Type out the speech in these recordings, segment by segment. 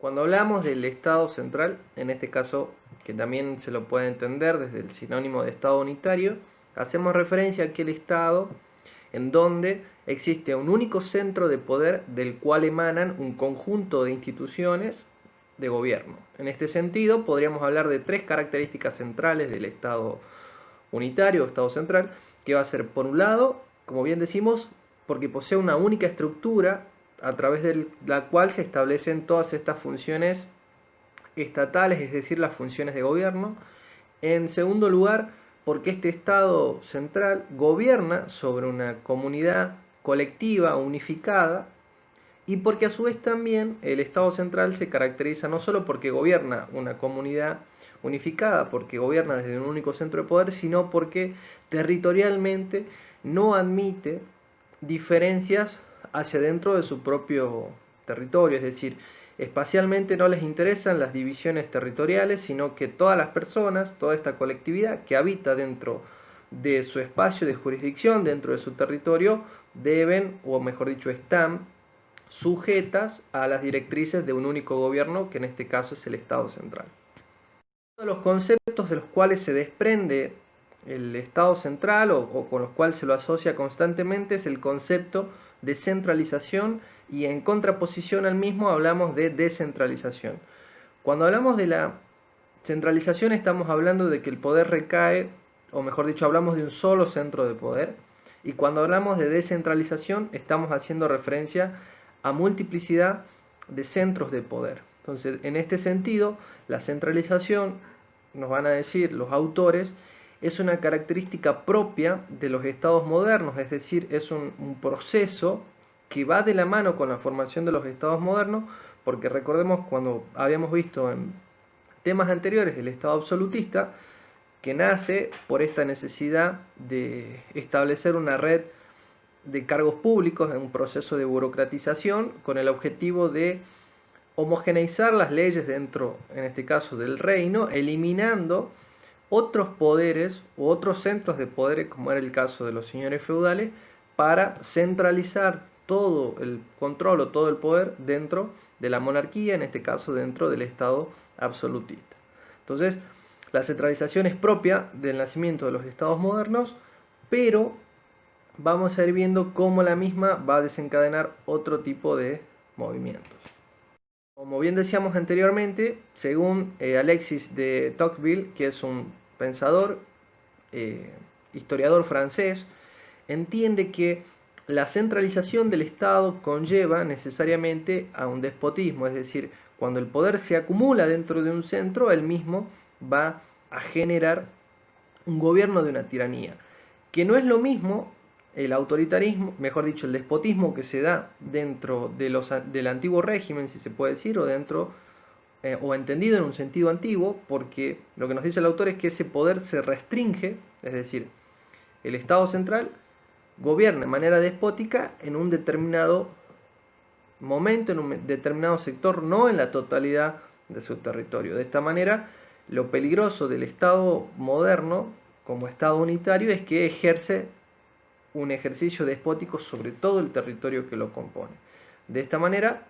Cuando hablamos del Estado central, en este caso, que también se lo puede entender desde el sinónimo de Estado unitario, hacemos referencia a aquel Estado en donde existe un único centro de poder del cual emanan un conjunto de instituciones de gobierno. En este sentido, podríamos hablar de tres características centrales del Estado unitario o Estado central, que va a ser, por un lado, como bien decimos, porque posee una única estructura a través de la cual se establecen todas estas funciones estatales, es decir, las funciones de gobierno. En segundo lugar, porque este Estado central gobierna sobre una comunidad colectiva unificada y porque a su vez también el Estado central se caracteriza no solo porque gobierna una comunidad unificada, porque gobierna desde un único centro de poder, sino porque territorialmente no admite diferencias hacia dentro de su propio territorio, es decir, espacialmente no les interesan las divisiones territoriales, sino que todas las personas, toda esta colectividad que habita dentro de su espacio de jurisdicción, dentro de su territorio, deben, o mejor dicho, están sujetas a las directrices de un único gobierno, que en este caso es el Estado central. Uno de los conceptos de los cuales se desprende el Estado central o con los cuales se lo asocia constantemente es el concepto de centralización, y en contraposición al mismo hablamos de descentralización. Cuando hablamos de la centralización estamos hablando de que el poder recae, o mejor dicho, hablamos de un solo centro de poder, y cuando hablamos de descentralización estamos haciendo referencia a multiplicidad de centros de poder. Entonces, en este sentido, la centralización, nos van a decir los autores, es una característica propia de los estados modernos, es decir, es un proceso que va de la mano con la formación de los estados modernos, porque recordemos cuando habíamos visto en temas anteriores el estado absolutista, que nace por esta necesidad de establecer una red de cargos públicos en un proceso de burocratización con el objetivo de homogeneizar las leyes dentro, en este caso, del reino, eliminando otros poderes u otros centros de poder, como era el caso de los señores feudales, para centralizar todo el control o todo el poder dentro de la monarquía, en este caso dentro del Estado absolutista. Entonces, la centralización es propia del nacimiento de los estados modernos, pero vamos a ir viendo cómo la misma va a desencadenar otro tipo de movimientos. Como bien decíamos anteriormente, según Alexis de Tocqueville, que es un pensador, historiador francés, entiende que la centralización del Estado conlleva necesariamente a un despotismo, es decir, cuando el poder se acumula dentro de un centro, él mismo va a generar un gobierno de una tiranía, que no es lo mismo el autoritarismo, mejor dicho, el despotismo que se da dentro del antiguo régimen, si se puede decir, o dentro, o entendido en un sentido antiguo, porque lo que nos dice el autor es que ese poder se restringe, es decir, el Estado central gobierna de manera despótica en un determinado momento, en un determinado sector, no en la totalidad de su territorio. De esta manera, lo peligroso del Estado moderno, como Estado unitario, es que ejerce un ejercicio despótico sobre todo el territorio que lo compone. De esta manera,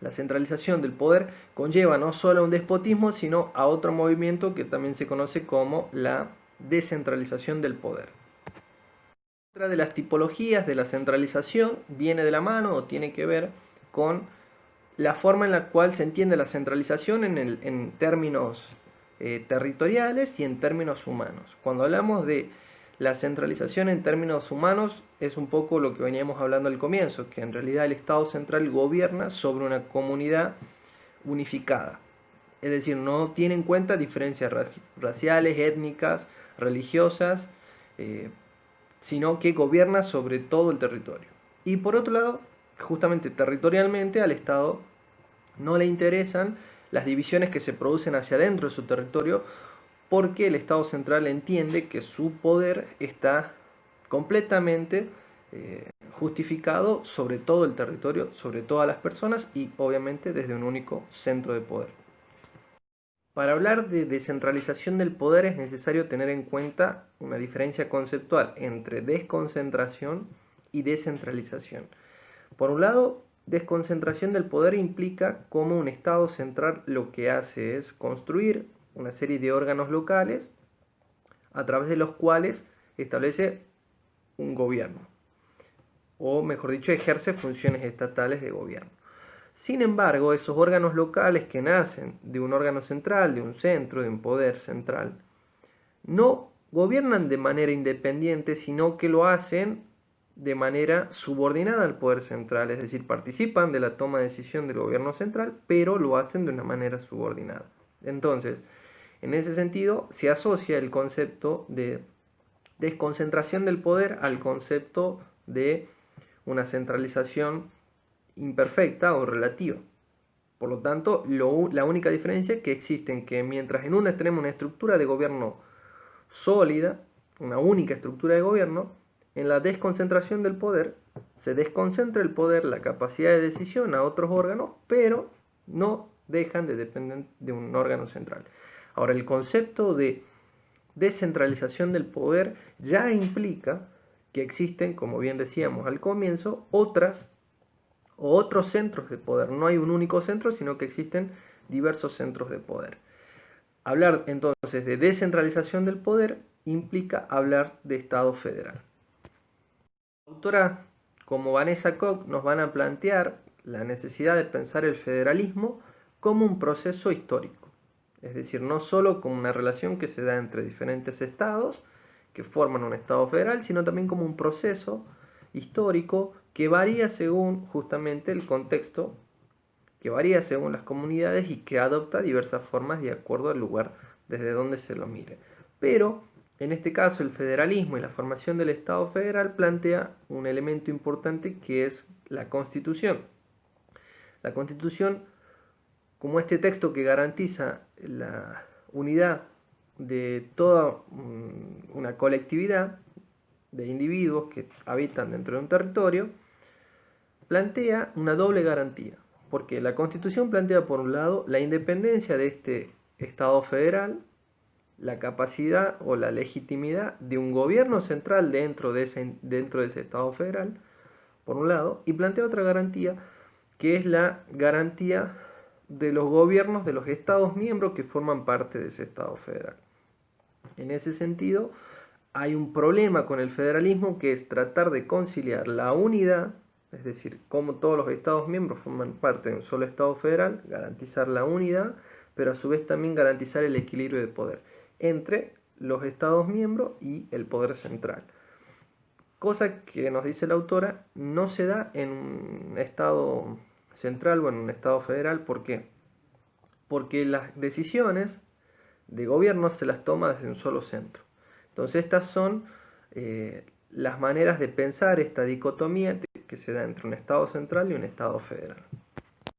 la centralización del poder conlleva no solo a un despotismo, sino a otro movimiento que también se conoce como la descentralización del poder. Otra de las tipologías de la centralización viene de la mano o tiene que ver con la forma en la cual se entiende la centralización en términos territoriales y en términos humanos. Cuando hablamos de la centralización en términos humanos es un poco lo que veníamos hablando al comienzo, que en realidad el Estado central gobierna sobre una comunidad unificada. Es decir, no tiene en cuenta diferencias raciales, étnicas, religiosas, sino que gobierna sobre todo el territorio. Y por otro lado, justamente territorialmente al Estado no le interesan las divisiones que se producen hacia adentro de su territorio, porque el Estado central entiende que su poder está completamente justificado sobre todo el territorio, sobre todas las personas y obviamente desde un único centro de poder. Para hablar de descentralización del poder es necesario tener en cuenta una diferencia conceptual entre desconcentración y descentralización. Por un lado, desconcentración del poder implica cómo un Estado central lo que hace es construir una serie de órganos locales a través de los cuales establece un gobierno, o mejor dicho, ejerce funciones estatales de gobierno. Sin embargo, esos órganos locales que nacen de un órgano central, de un centro, de un poder central, no gobiernan de manera independiente, sino que lo hacen de manera subordinada al poder central, es decir, participan de la toma de decisión del gobierno central, pero lo hacen de una manera subordinada. Entonces, en ese sentido, se asocia el concepto de desconcentración del poder al concepto de una centralización imperfecta o relativa. Por lo tanto, la única diferencia es que existen que mientras en una tenemos una estructura de gobierno sólida, una única estructura de gobierno, en la desconcentración del poder se desconcentra el poder, la capacidad de decisión a otros órganos, pero no dejan de depender de un órgano central. Ahora, el concepto de descentralización del poder ya implica que existen, como bien decíamos al comienzo, otros centros de poder. No hay un único centro, sino que existen diversos centros de poder. Hablar entonces de descentralización del poder implica hablar de Estado federal. La autora como Vanessa Koch nos van a plantear la necesidad de pensar el federalismo como un proceso histórico, es decir, no solo como una relación que se da entre diferentes estados que forman un Estado federal, sino también como un proceso histórico que varía según justamente el contexto, que varía según las comunidades y que adopta diversas formas de acuerdo al lugar desde donde se lo mire. Pero en este caso el federalismo y la formación del Estado federal plantea un elemento importante que es la Constitución. La Constitución, como este texto que garantiza la unidad de toda una colectividad de individuos que habitan dentro de un territorio, plantea una doble garantía, porque la Constitución plantea por un lado la independencia de este Estado federal, la capacidad o la legitimidad de un gobierno central dentro de ese Estado federal, por un lado, y plantea otra garantía, que es la garantía de los gobiernos de los Estados miembros que forman parte de ese Estado federal. En ese sentido, hay un problema con el federalismo que es tratar de conciliar la unidad, es decir, como todos los Estados miembros forman parte de un solo Estado federal, garantizar la unidad, pero a su vez también garantizar el equilibrio de poder entre los Estados miembros y el poder central. Cosa que nos dice la autora, no se da en un Estado central o en un Estado federal. ¿Por qué? Porque las decisiones de gobierno se las toma desde un solo centro. Entonces estas son las maneras de pensar esta dicotomía que se da entre un Estado central y un Estado federal.